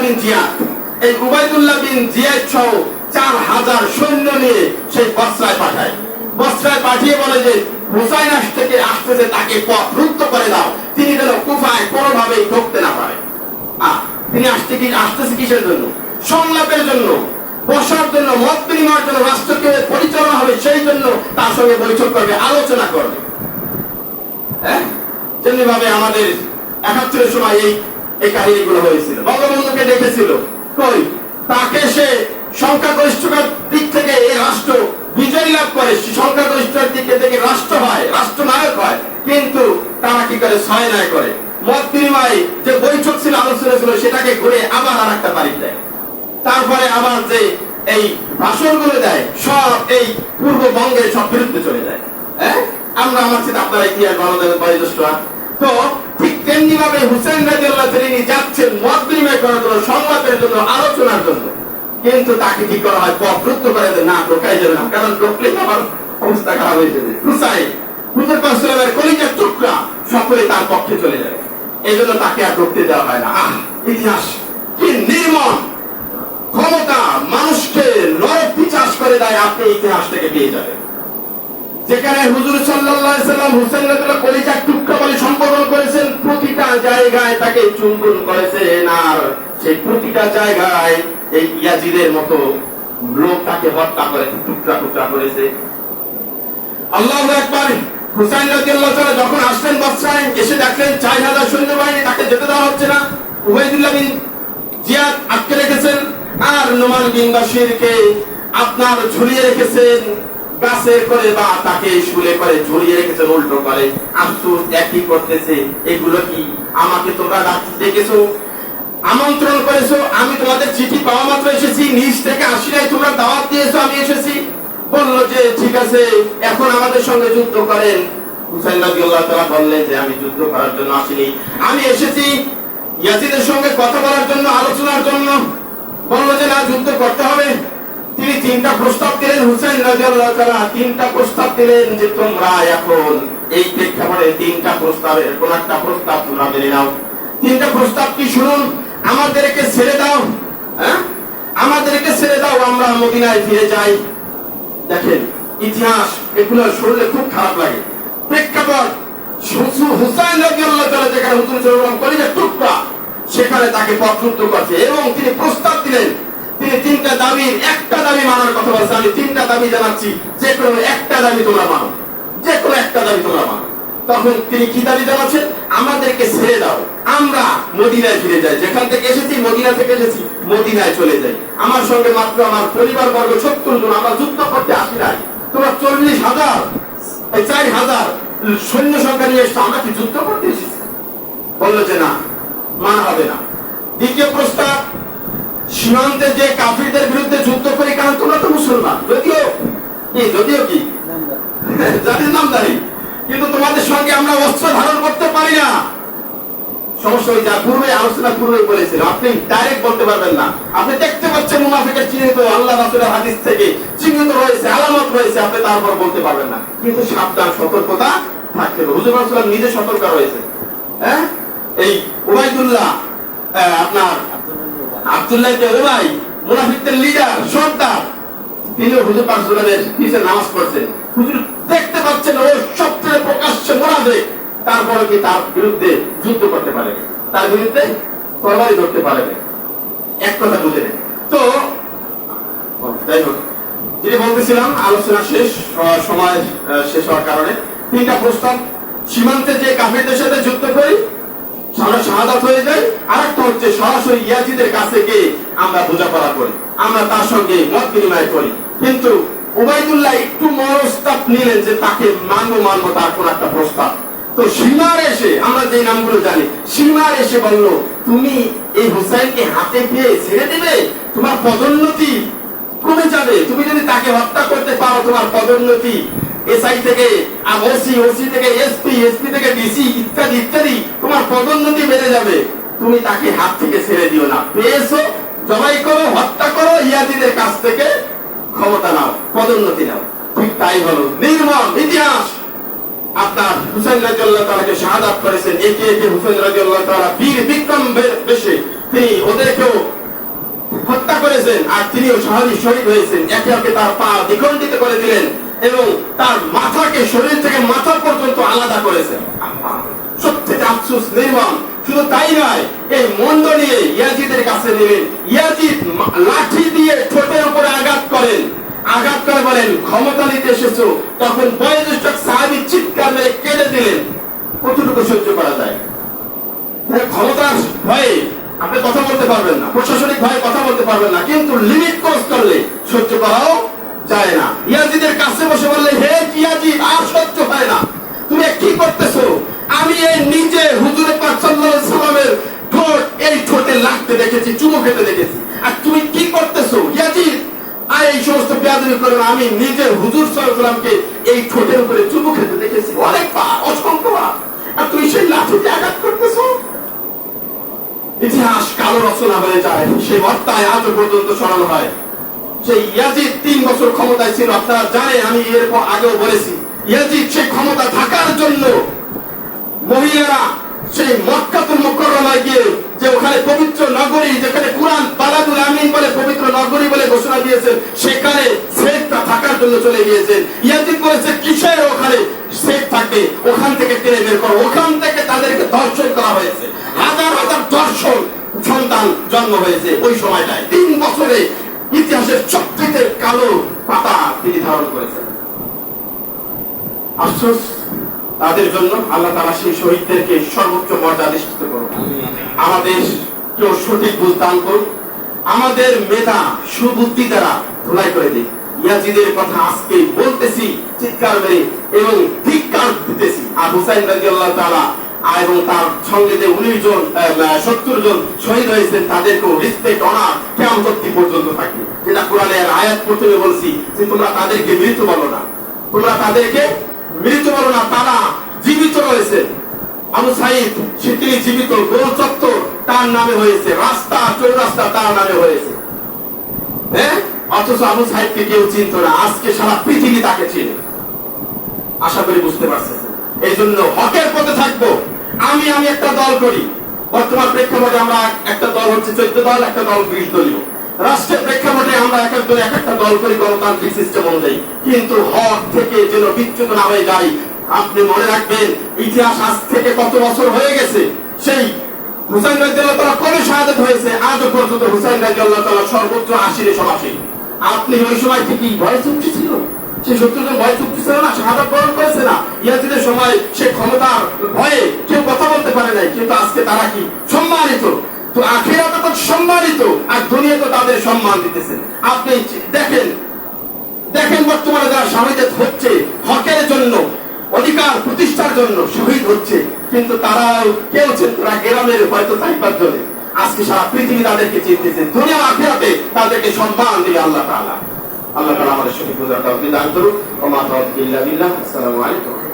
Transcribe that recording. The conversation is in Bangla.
বিন জিয়াদ। এই উবাইদুল্লাহ বিন জিয়াদ সহ 4000 সৈন্য নিয়ে সেই বসরায় পাঠায়। বসরায় পাঠিয়ে বলে যে হুসাইন আসতেছে, তাকে পথ রুদ্ধ করে দাও, তিনি যেন কুফায় কোনোভাবেই ঢুকতে না পারে। তিনি আসতেছে কিসের জন্য? সংলাপের জন্য, বসার জন্য, মত বিনিময়ের জন্য, রাষ্ট্রকে পরিচালনা হবে সেই জন্য তার সঙ্গে বৈঠক করবে, আলোচনা করবে। তেমনি ভাবে আমাদের 71 সময় এই কাহিনীগুলো হয়েছিল। বঙ্গবন্ধুকে দেখেছিল, কই তাকে সে সংখ্যাগরিষ্ঠতার দিক থেকে এই রাষ্ট্র বিজয় লাভ করে, সংখ্যাগরিষ্ঠতার দিকে থেকে রাষ্ট্র হয়, রাষ্ট্রনায়ক হয়, কিন্তু তারা কি করে? ছয়নায় করে। মত বিনিময় যে বৈঠক ছিল, আলোচনা ছিল, সেটাকে ঘুরে আবার আর একটা তারিখ দেয়। তারপরে আবার যে এই ভাষণগুলো দেয়, সব এই পূর্ববঙ্গের সব বিরুদ্ধে চলে যায়। আমরা আমার সাথে আপনারা ইতিহাস ভালো দেবেন বয়োজ্যেষ্ঠরা। তো ঠিক তেমনি ভাবে হুসেইন রাদিয়াল্লাহু তিনি যাচ্ছেন মত বিনিময় করার জন্য, সংলাপের জন্য, আলোচনার জন্য, কিন্তু তাকে কি করা হয়? পথরুদ্ধ করে দেয়, না ঢোকাই যাবে না, কারণ ঢুকলেই আমার অবস্থা খারাপ হয়ে যাবে। হুসাইন হুজুর পাক সাল্লাল্লাহু আলাইহি কলিজার টুকরা সকলে তার পক্ষে চলে যাবে, এই জন্য তাকে আর ঢুকতে দেওয়া হয় না। ইতিহাস কি নির্মম! ক্ষমতা মানুষকে নরপিশাচ করে দেয়, আপনি ইতিহাস থেকে পেয়ে যাবেন। যেখানে হুজুর সাল্লাল্লাহু আলাইহি সাল্লাম হুসাইন রাদিয়াল্লাহু কলিজার টুকরা বলে সম্বোধন করেছেন, প্রতিটা জায়গায় তাকে চুম্বন করেছেন, আর সেই প্রতিটা জায়গায় এই ইয়াজিদের মতো লোক তাকে হত্যা করে টুকরা টুকরা করেছে। আল্লাহু আকবার। হুসাইন রাদিয়াল্লাহু তাআলা যখন আসলেন বসরায়, এসে দেখলেন 4000 সৈন্যবাহিনী, তাকে যেতে দেওয়া হচ্ছে না। উবাইদুল্লাহ বিন জিয়াদ আটকে রেখেছেন, আর নোমান বিন বাশিরকে আপনার ঝুলিয়ে রেখেছেন গাছের করে, বা তাকে শুলে করে ঝুলিয়ে রেখেছেন উল্টো করে। আফসোস, একই করতেছে, এগুলো কি? আমাকে তোমরা ডেকেছো, আমন্ত্রণ করেছো, আমি তোমাদের চিঠি পাওয়া মাত্র এসেছি, নিজ থেকে আসি নাই, তোমরা দাওয়াত দিয়েছো, আমি এসেছি। বললো যে ঠিক আছে, এখন আমাদের সঙ্গে যুদ্ধ করেন। হুসাইন রাদিয়াল্লাহু তাআলা বললেন যে আমি যুদ্ধ করার জন্য আসিনি, আমি এসেছি ইয়াজিদের সঙ্গে কথা বলার জন্য, আলোচনার জন্য। বললো যে না, যুদ্ধ করতে হবে। তিনি 3টা প্রস্তাব দিলেন। হুসাইন রাদিয়াল্লাহু তাআলা 3টা প্রস্তাব দিলেন যে তোমরা এখন এই প্রেক্ষাপটে 3টা প্রস্তাবের কোন একটা প্রস্তাব তোমরা মেনে নাও। 3টা প্রস্তাব কি শুনুন। আমাদেরকে ছেড়ে দাও, আমাদেরকে ছেড়ে দাও, আমরা মদিনায় ফিরে যাই। দেখেন ইতিহাস, এগুলো শুনলে খুব খারাপ লাগে। প্রেক্ষাপট, হুসাইন রাদিয়াল্লাহু তাআলা যেখানে হুজুর সাল্লাল্লাহু আলাইহি ওয়াসাল্লাম কলিজার টুকরা, সেখানে তাকে পথরুদ্ধ করছে, এবং তিনি প্রস্তাব দিলেন, তিনি 3টা দাবির একটা দাবি মানার কথা বলছেন। আমি 3টা দাবি জানাচ্ছি, যে কোনো একটা দাবি তোমরা মানো, যে কোনো একটা দাবি তোমরা মানো। তখন তিনি কি দাবি জানাচ্ছেন? আমাদেরকে ছেড়ে দাও, আমরা মদিনায় ফিরে যাই, যেখান থেকে এসেছি, মদিনা থেকে এসেছি, মদিনায় চলে যাই। আমার সঙ্গে মাত্র আমার পরিবার বর্গ 70 জন, আমরা যুদ্ধ করতে আসি নাই, তোমরা 40,000 4000 সৈন্য সংখ্যা নিয়ে এসছো, আমরা কি যুদ্ধ করতে এসেছি? বললো যে না, মানা হবে না। দ্বিতীয় প্রস্তাব, সীমান্তে যে কাফিরদের বিরুদ্ধে যুদ্ধ করি, কারণ তোমরা তো মুসলমান, যদিও কি জাতির নামদারি, কিন্তু তোমাদের সঙ্গে আমরা অস্ত্র ধারণ করতে পারি না। সমস্যা হয়েছে, পূর্বে আলোচনা পূর্বে বলেছিল, আপনি ডাইরেক্ট বলতে পারবেন না। আপনি দেখতে পাচ্ছেন মুনাফিকের চিহ্নিত, আল্লাহ রাসূলের হাদিস থেকে চিহ্নিত রয়েছে, আলামত রয়েছে, আপনি তারপর বলতে পারবেন না। কিন্তু সাবধান, সতর্কতা থাকতে হবে। হুজুর রাসূল নিজে সতর্ক রয়েছে। এই উবাইদুল্লাহ, আপনার আব্দুল্লাহ ইবনে উবাই, মুনাফিকদের লিডার, সর্দার, তিনি হুজুর পাক সাল্লাল্লাহু আলাইহি ওয়াসাল্লামের পিছে নামাজ পড়ছেন। হুজুর দেখতে পাচ্ছেন ও সবচেয়ে প্রকাশ্যে মুনাফিক, তারপরে কি তার বিরুদ্ধে যুদ্ধ করতে পারে, তার বিরুদ্ধে তরবারি ধরতে পারে? এক কথা বুঝে নেন। তো যাই হোক, যেটা বলতেছিলাম, আলোচনা শেষ, সময় শেষ হওয়ার কারণে 3টা প্রস্তাব, সীমান্তে যে কাফিরদের সাথে যুদ্ধ করি, আমরা শাহাদাত হয়ে যাই। আরেকটা হচ্ছে সরাসরি ইয়াজিদের কাছে গিয়ে আমরা বোঝাপড়া করি, আমরা তার সঙ্গে মত বিনিময় করি। কিন্তু উবাইদুল্লাহ একটু মনস্তাপ নিলেন যে তাকে মানবো, তার কোন একটা প্রস্তাব। তো সীমার এসে, আমরা যে নামগুলো জানি, সীমার এসে বলল, তুমি এই হুসাইনকে হাতে পেয়ে ছেড়ে দিবে, তোমার পদোন্নতি কমে যাবে। তুমি যদি তাকে হত্যা করতে পারো, তোমার পদোন্নতি এসআই থেকে ওসি, ওসি থেকে এসপি, এসপি থেকে ডিসি, ইত্যাদি ইত্যাদি, তোমার পদোন্নতি বেড়ে যাবে। তুমি তাকে হাত থেকে ছেড়ে দিও না, পেয়েছো, জবাই করো, হত্যা করো, ইয়াজিদের কাছ থেকে ক্ষমতা নাও, পদোন্নতি নাও। ঠিক তাই হলো। নির্মম ইতিহাস। আপনার হুসাইন রাদিয়াল্লাহু তাআলাকে শাহাদাত করেছেন, একে একে হুসাইন রাদিয়াল্লাহু তাআলা বীর বিক্রম বেশে তিনি ওদেরকেও হত্যা করেছেন আর তিনিও শহীদ হয়েছেন। একে একে তার পা দ্বিখণ্ডিত করে দিলেন এবং তার মাথাকে শরীর থেকে মাথা পর্যন্ত আলাদা করেছেন। সত্যি আফসোস, নির্মম। শুধু তাই নয়, এই মন্দ নিয়ে ইয়াজিদের কাছে নিলেন। ইয়াজিদ লাঠি দিয়ে ঠোঁটের উপরে আঘাত করেন, আঘাত করে বলেন, ক্ষমতা নিতে এসেছো। তখন বয়োজ্যেষ্ঠ সাহাবী চিৎকার মেরে কেঁদে দিলেন। কতটুকু সহ্য করা যায়? ক্ষমতার ভয়ে আপনি কথা বলতে পারবেন না, প্রশাসনিক ভয়ে কথা বলতে পারবেন না, কিন্তু লিমিট ক্রস করলে সহ্য করাও যায় না। ইয়াজিদের কাছে বসে বললে, হে ইয়াজিদ, আর সহ্য হয় না, তুমি কি করতেছো? আমি এই নিজে হুজুর পাক সাল্লাল্লাহু আলাইহি সাল্লামের ঠোঁট এই ঠোঁটে লাগতে দেখেছি, চুমু খেতে দেখেছি, আর তুমি কি করতেছো? ইয়াজিদ, আর এই সমস্ত বেয়াদবি করো না, আমি নিজে হুজুর সাল্লাল্লাহু আলাইহি সাল্লামকে এই ঠোঁটের উপরে চুমু খেতে দেখেছি, অনেকবার, অসংখ্যবার, আর তুমি সেই লাঠিতে আঘাত করতেছো। ইতিহাস কালো রচনা হয়ে যায়, সেই হত্যায় আজও পর্যন্ত স্মরণ হয়। সেই ইয়াজিদ 3 বছর ক্ষমতায় ছিল, আপনারা জানেন, আমি এরপর আগেও বলেছি। ইয়াজিদ সেই ক্ষমতা থাকার জন্য মহিলারা সেই মক্কাতুল মুকাররমায় গিয়ে, যে ওখানে পবিত্র নগরী, যেখানে কুরআন বালাদুল আমিন বলে পবিত্র নগরী বলে ঘোষণা দিয়েছেন, সেখানে সেফটা থাকার জন্য চলে গিয়েছেন। ইয়াজিদ বলেছে, কিসের ওখানে সেফ থাকবে, ওখান থেকে টেনে বের করো। ওখান থেকে তাদেরকে ধর্ষণ করা হয়েছে, হাজার হাজার ধর্ষণ সন্তান জন্ম হয়েছে ওই সময়টায়। 3 বছরে ইতিহাসের সবচেয়ে কালো পাতা তিনি ধারণ করেছেন। আফসোস তাদের জন্য। আল্লাহ তাআলা সেই শহীদদেরকে সর্বোচ্চ মর্যাদা নিশ্চিত করুন, আমাদের কেউ সঠিক বুঝ দান করুন, আমাদের মেধা সুবুদ্ধি দ্বারা ধুলাই করে দিন। ইয়াজিদের কথা আজকে বলতেছি চিৎকার মেরে এবং ধিক্কার দিতেছি। আর হুসাইন রাদিয়াল্লাহু তাআলা এবং তার সঙ্গে যে 19 জন 70 জন শহীদ হয়েছেন, তাদেরকেও রেসপেক্ট, অনার কিয়ামত পর্যন্ত থাকবে। যেটা কোরআনের আয়াত পড়তে বলছি যে তোমরা তাদেরকে মৃত বলো না, তোমরা তাদেরকে মৃত বলো না, তারা জীবিত রয়েছে। আবু সাইদ সে তিনি জীবিত, গোল চত্বর তার নামে হয়েছে, রাস্তা চৌরাস্তা তার নামে হয়েছে। হ্যাঁ, অথচ আবু সাইদকে কেউ চিনত না, আজকে সারা পৃথিবী তাকে চিনে। আশা করি বুঝতে পারছেন। এই জন্য হকের পথে থাকবো। আমি একটা দল করি, বর্তমান প্রেক্ষাপটে আমরা একটা দল হচ্ছে 14 দল, একটা দল 20 দলীয়। রাষ্ট্রের প্রেক্ষাপটে আমরা এক একটা দল করি গণতান্ত্রিক সিস্টেম অনুযায়ী, কিন্তু হক থেকে যেন বিচ্যুত না হয়ে যায়। আপনি মনে রাখবেন, ইতিহাস আজ থেকে কত বছর হয়ে গেছে। সেই হুসাইন রাদিয়াল্লাহু তাআলা কবে শাহাদাত হয়েছে? আজও পর্যন্ত হুসাইন রাদিয়াল্লাহু তাআলা সর্বোচ্চ 80 সমাসী। আপনি ওই সময় থেকে ভয় চুক্তি ছিল, সে 70 জন ভয় চুক্তি ছিল না, শাহাদাত বরণ করেছে না। ইয়াজিদের সময় সে ক্ষমতার ভয়ে কেউ কথা বলতে পারে নাই, কিন্তু আজকে তারা কি সম্মানিত। তো আখিরাতে তো সম্মানিত, আর দুনিয়াতে তাদের সম্মান দিতেছেন। আপনি দেখেন বর্তমানে যারা শহীদ হচ্ছে হকের জন্য, অধিকার প্রতিষ্ঠার জন্য শহীদ হচ্ছে, কিন্তু তারাও কেউ তারা গ্রামের হয়তো 4-5 জনে, আজকে সারা পৃথিবী তাদেরকে চিনতেছে। দুনিয়া আখিরাতে তাদেরকে সম্মান দিবে আল্লাহ তাআলা। আল্লাহ তাআলা আমাদের সঠিক বুঝার তৌফিক দান করুন। ওয়া মা তাওফিক ইল্লা বিল্লাহ। আসসালামু আলাইকুম।